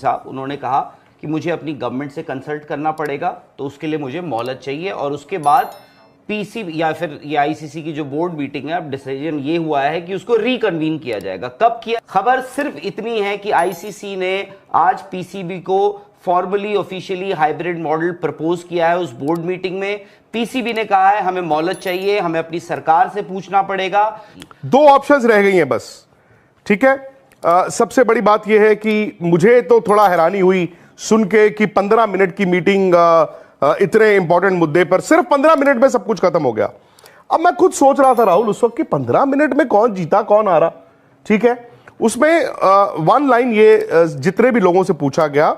साहब उन्होंने कहा कि मुझे अपनी गवर्नमेंट से कंसल्ट करना पड़ेगा, तो उसके लिए मुझे मोहलत चाहिए और उसके बाद पीसी या फिर ये आईसीसी की जो बोर्ड मीटिंग है, अब डिसीजन ये हुआ है कि उसको रिकन्वीन किया जाएगा। कब किया? खबर सिर्फ इतनी है कि आईसीसी ने आज पीसीबी को formally officially hybrid model propose किया है उस बोर्ड मीटिंग में। पीसीबी ने कहा है हमें मोहलत चाहिए, हमें अपनी सरकार से पूछना पड़ेगा। दो ऑप्शंस रह गई हैं बस, ठीक है। सबसे बड़ी बात यह है कि मुझे तो थोड़ा हैरानी हुई सुन के कि 15 मिनट की मीटिंग इतने इंपॉर्टेंट मुद्दे पर सिर्फ 15 मिनट में सब कुछ खत्म हो गया। अब मैं खुद सोच रहा था राहुल उस वक्त कि 15 मिनट में कौन जीता कौन आ रहा, ठीक है। उसमें वन लाइन ये जितने भी लोगों से पूछा गया,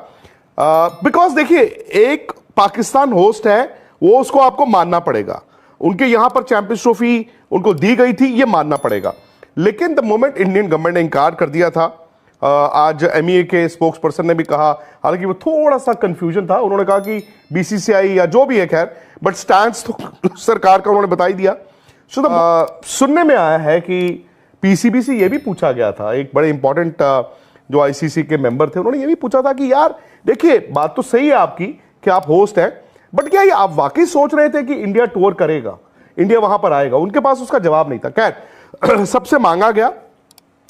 बिकॉज देखिए एक पाकिस्तान होस्ट है, वो उसको आपको मानना पड़ेगा। उनके यहां पर चैंपियंस ट्रॉफी उनको दी गई थी, ये मानना पड़ेगा। लेकिन द मोमेंट इंडियन गवर्नमेंट ने इंकार कर दिया था, आज एमईए के स्पोक्स पर्सन ने भी कहा, हालांकि वो थोड़ा सा कंफ्यूजन था, उन्होंने कहा कि बीसीसीआई या जो भी है, खैर बट स्टैंड तो सरकार का उन्होंने बता ही दिया। सुनने में आया है कि पीसीबी से ये भी पूछा गया था, एक बड़े इंपॉर्टेंट जो आईसीसी के मेंबर थे, उन्होंने ये भी पूछा था कि यार देखिए बात तो सही है आपकी कि आप होस्ट हैं, बट क्या ये आप वाकई सोच रहे थे कि इंडिया टूर करेगा, इंडिया वहां पर आएगा? उनके पास उसका जवाब नहीं था। खैर सबसे मांगा गया,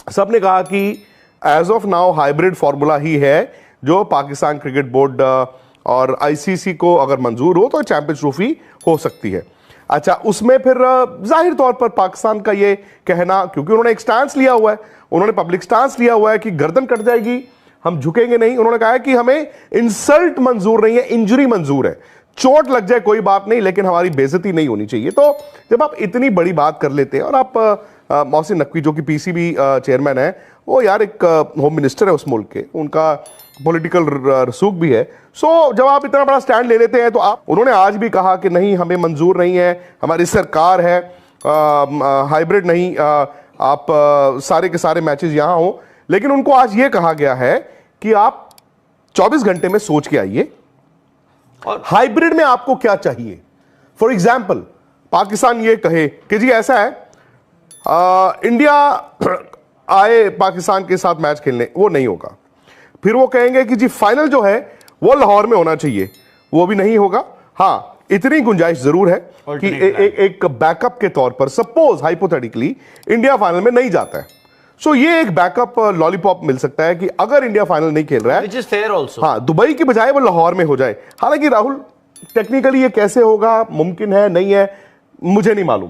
सबने कहा कि as of now hybrid formula ही है जो पाकिस्तान क्रिकेट बोर्ड और आईसीसी को अगर मंजूर हो तो चैंपियंस ट्रॉफी हो सकती है। अच्छा, उसमें फिर जाहिर तौर पर पाकिस्तान का ये कहना, क्योंकि उन्होंने एक स्टांस लिया हुआ है, उन्होंने पब्लिक स्टांस लिया हुआ है कि गर्दन कट जाएगी, हम झुकेंगे नहीं। उन्होंने कहा है कि हमें इंसल्ट मंजूर नहीं है, इंजरी मंजूर है, चोट लग जाए कोई बात नहीं, लेकिन हमारी बेइज्जती नहीं होनी चाहिए। तो जब आप इतनी बड़ी बात कर लेते हैं, और आप मोहसिन नकवी जो कि पीसीबी चेयरमैन है, वो यार एक होम मिनिस्टर है उस मुल्क के, उनका पॉलिटिकल रसूख भी है। सो जब आप इतना बड़ा स्टैंड ले लेते हैं तो आप, उन्होंने आज भी कहा कि नहीं हमें मंजूर नहीं है, हमारी सरकार है, हाइब्रिड नहीं, आप सारे के सारे मैचेस यहां हो। लेकिन उनको आज ये कहा गया है कि आप 24 घंटे में सोच के आइए और हाइब्रिड में आपको क्या चाहिए। फॉर एग्जाम्पल पाकिस्तान ये कहे कि जी ऐसा है, इंडिया आए पाकिस्तान के साथ मैच खेलने, वो नहीं होगा। फिर वो कहेंगे कि जी फाइनल जो है वो लाहौर में होना चाहिए, वो भी नहीं होगा। हाँ, इतनी गुंजाइश जरूर है कि एक बैकअप के तौर पर सपोज हाइपोथेटिकली इंडिया फाइनल में नहीं जाता है, सो ये एक बैकअप लॉलीपॉप मिल सकता है कि अगर इंडिया फाइनल नहीं खेल रहा है, which is fair also. हाँ, दुबई की बजाय वो लाहौर में हो जाए। हालांकि राहुल टेक्निकली ये कैसे होगा, मुमकिन है नहीं है, मुझे नहीं मालूम,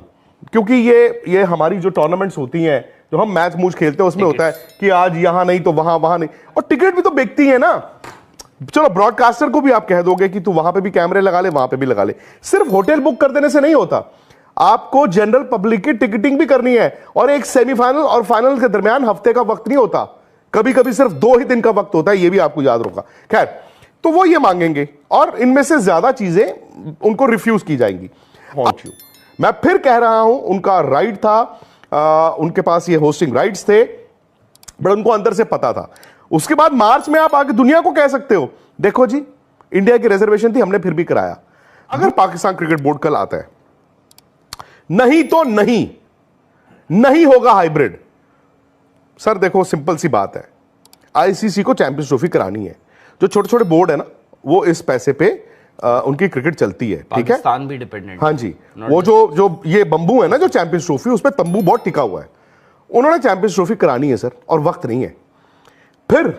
क्योंकि ये हमारी जो टूर्नामेंट्स होती हैं, जो हम मैच मूच खेलते हैं, उसमें होता है कि आज यहां नहीं तो वहां नहीं, और टिकट भी तो बिकती है ना। चलो ब्रॉडकास्टर को भी आप कह दोगे कि तू वहां पे भी कैमरे लगा ले, वहां पे भी लगा ले। सिर्फ होटल बुक कर देने से नहीं होता, आपको जनरल पब्लिक की टिकटिंग भी करनी है, और एक सेमीफाइनल और फाइनल के दरमियान हफ्ते का वक्त नहीं होता, कभी कभी सिर्फ 2 ही दिन का वक्त होता है, ये भी आपको याद होगा। खैर, तो वो ये मांगेंगे और इनमें से ज्यादा चीजें उनको रिफ्यूज की जाएंगी। मैं फिर कह रहा हूं, उनका राइट था, उनके पास ये होस्टिंग राइट्स थे, बट उनको अंदर से पता था। उसके बाद मार्च में आप आगे दुनिया को कह सकते हो, देखो जी इंडिया की रिजर्वेशन थी, हमने फिर भी कराया। अगर पाकिस्तान क्रिकेट बोर्ड कल आता है, नहीं तो नहीं होगा हाइब्रिड। सर देखो सिंपल सी बात है, आईसीसी को चैंपियंस ट्रॉफी करानी है, जो छोटे छोटे बोर्ड है ना, वो इस पैसे पे उनकी क्रिकेट चलती है, ठीक है। पाकिस्तान भी डिपेंडेंट, हाँ जी, वो जो ये बंबू है ना, जो चैंपियंस ट्रॉफी, उस पर तंबू बहुत टिका हुआ है। उन्होंने चैंपियंस ट्रॉफी करानी है सर, और वक्त नहीं है। फिर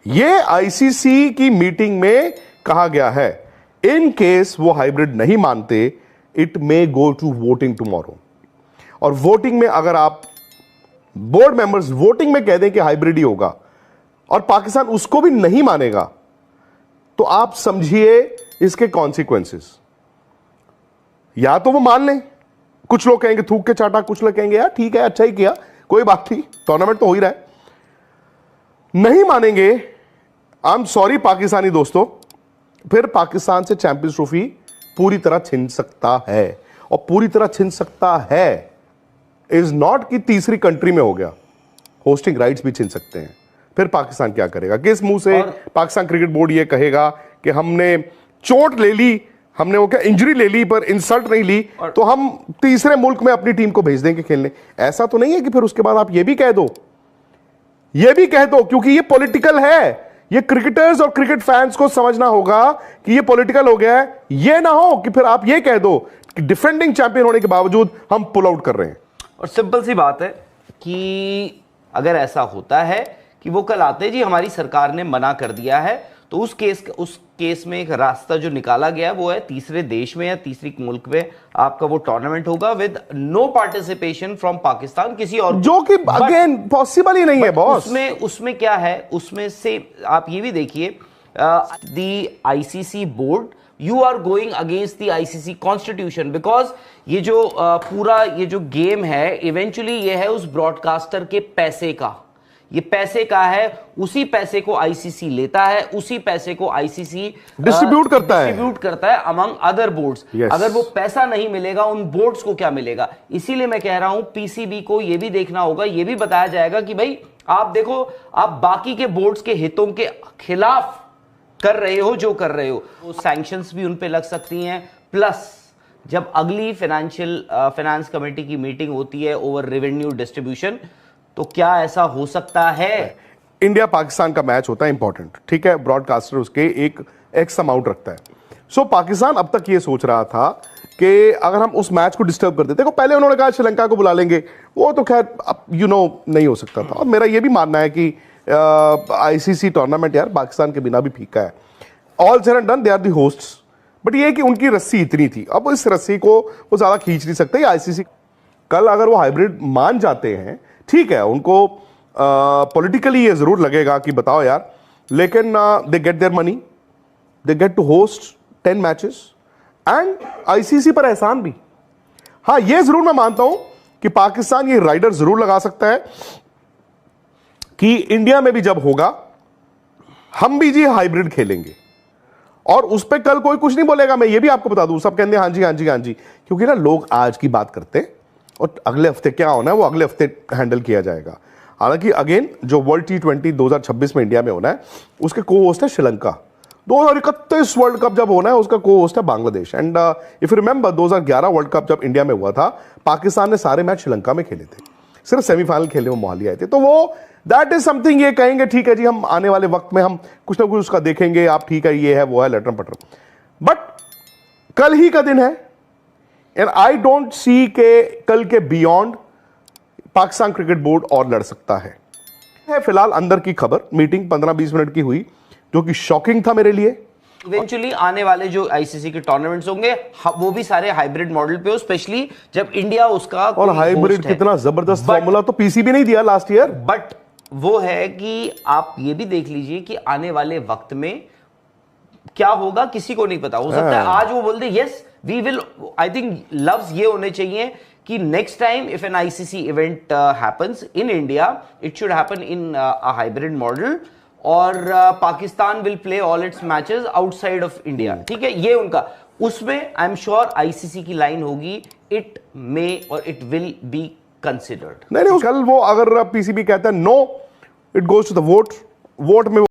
ये आईसीसी की मीटिंग में कहा गया है, इन केस वो हाइब्रिड नहीं मानते, it may go to voting tomorrow. और वोटिंग में अगर आप बोर्ड मेंबर्स वोटिंग में कह दें कि हाइब्रिड ही होगा और पाकिस्तान उसको भी नहीं मानेगा, तो आप समझिए इसके कॉन्सिक्वेंसेस। या तो वो मान लें, कुछ लोग कहेंगे थूक के चाटा, कुछ लोग कहेंगे यार ठीक है अच्छा ही किया, कोई बात नहीं, टूर्नामेंट तो हो ही रहा है। नहीं मानेंगे, आई एम सॉरी पाकिस्तानी दोस्तों, फिर पाकिस्तान से चैंपियंस ट्रॉफी पूरी तरह छिन सकता है। और पूरी तरह छिन सकता है इज नॉट कि तीसरी कंट्री में हो गया, होस्टिंग राइट्स भी छिन सकते हैं। फिर पाकिस्तान क्या करेगा? किस मुंह से पाकिस्तान क्रिकेट बोर्ड ये कहेगा कि हमने चोट ले ली, हमने वो क्या इंजरी ले ली पर इंसल्ट नहीं ली, तो हम तीसरे मुल्क में अपनी टीम को भेज देंगे खेलने? ऐसा तो नहीं है कि फिर उसके बाद आप ये भी कह दो, क्योंकि ये पॉलिटिकल है, ये क्रिकेटर्स और क्रिकेट फैंस को समझना होगा कि ये पॉलिटिकल हो गया है। ये ना हो कि फिर आप ये कह दो कि डिफेंडिंग चैंपियन होने के बावजूद हम पुल आउट कर रहे हैं। और सिंपल सी बात है कि अगर ऐसा होता है कि वो कल आते जी हमारी सरकार ने मना कर दिया है, तो उस केस में एक रास्ता जो निकाला गया वो है तीसरे देश में या तीसरी मुल्क में आपका वो टूर्नामेंट होगा with no participation from Pakistan, किसी और, जो कि अगेन पॉसिबल ही नहीं है बॉस। उसमें क्या है, उसमें से आप ये भी देखिए the ICC board, you are going against the ICC constitution, because ये जो पूरा ये जो गेम है इवेंचुअली ये है उस ब्रॉडकास्टर के पैसे का, ये पैसे का है, उसी पैसे को आईसीसी लेता है, उसी पैसे को आईसीसी डिस्ट्रीब्यूट करता है अमंग अदर बोर्ड्स। अगर वो पैसा नहीं मिलेगा उन बोर्ड्स को क्या मिलेगा? इसीलिए मैं कह रहा हूं पीसीबी को ये भी देखना होगा, ये भी बताया जाएगा कि भाई आप देखो आप बाकी के बोर्ड्स के हितों के खिलाफ कर रहे हो जो कर रहे हो, वो सैंक्शंस भी उन पे लग सकती हैं। प्लस जब अगली फाइनेंस कमेटी की मीटिंग होती है ओवर रेवेन्यू डिस्ट्रीब्यूशन, तो क्या ऐसा हो सकता है? इंडिया पाकिस्तान का मैच होता है इंपॉर्टेंट, ठीक है, ब्रॉडकास्टर उसके एक एक्स अमाउंट रखता है। सो पाकिस्तान अब तक ये सोच रहा था कि अगर हम उस मैच को डिस्टर्ब कर देते, पहले उन्होंने कहा श्रीलंका को बुला लेंगे, वो तो खैर नहीं हो सकता था। और मेरा ये भी मानना है कि आईसीसी टूर्नामेंट यार पाकिस्तान के बिना भी फीका है। All said and done, they are the hosts, but ये कि उनकी रस्सी इतनी थी, अब इस रस्सी को वो ज्यादा खींच नहीं सकते। आईसीसी कल अगर वो हाइब्रिड मान जाते हैं, ठीक है, उनको पॉलिटिकली ये जरूर लगेगा कि बताओ यार, लेकिन they get their money, they get to host 10 matches and ICC पर एहसान भी। हाँ, ये जरूर मैं मानता हूं कि पाकिस्तान ये राइडर जरूर लगा सकता है कि इंडिया में भी जब होगा हम भी जी हाइब्रिड खेलेंगे, और उस पर कल कोई कुछ नहीं बोलेगा। मैं ये भी आपको बता दूं, सब कहते हैं हाँ जी हाँ जी हाँ जी, क्योंकि ना लोग आज की बात करते हैं और अगले हफ्ते क्या होना है वो अगले हफ्ते हैंडल किया जाएगा। हालांकि अगेन जो वर्ल्ड T20 2026 में इंडिया में होना है उसके को होस्ट है श्रीलंका। 2031 वर्ल्ड कप जब होना है उसका को होस्ट है Bangladesh. And if you remember 2011 world cup जब इंडिया में हुआ था, पाकिस्तान ने सारे मैच श्रीलंका में खेले थे, सिर्फ सेमीफाइनल खेलने में मोहाली आए थे। तो वो दैट इज समथिंग, ये कहेंगे ठीक है जी हम आने वाले वक्त में हम कुछ ना कुछ उसका देखेंगे, आप ठीक है ये है वो है लटरम पटरम, बट कल ही का दिन है एंड आई डोंट सी के कल के बियॉन्ड पाकिस्तान क्रिकेट बोर्ड और लड़ सकता है। फिलहाल अंदर की खबर, मीटिंग 15-20 मिनट की हुई जो कि शॉकिंग था मेरे लिए। इवेंचुअली आने वाले जो आईसीसी के टूर्नामेंट्स होंगे वो भी सारे हाइब्रिड मॉडल पे हो, स्पेशली जब इंडिया उसका, और हाइब्रिड कितना जबरदस्त फॉर्मूला तो पीसीबी नहीं दिया लास्ट ईयर। बट वो है कि आप ये भी देख लीजिए कि आने वाले वक्त में क्या होगा किसी को नहीं पता। हो सकता है आज वो बोल दे yes we will, I think लफ्ज ये होने चाहिए कि next time if an ICC event happens in India it should happen in a hybrid model, और Pakistan will play all its matches outside of India, ठीक है, ये उनका, उसमें आई एम श्योर आईसीसी की लाइन होगी इट मे और it will be considered. नहीं, कल वो अगर पीसीबी कहता है no, it goes to the vote में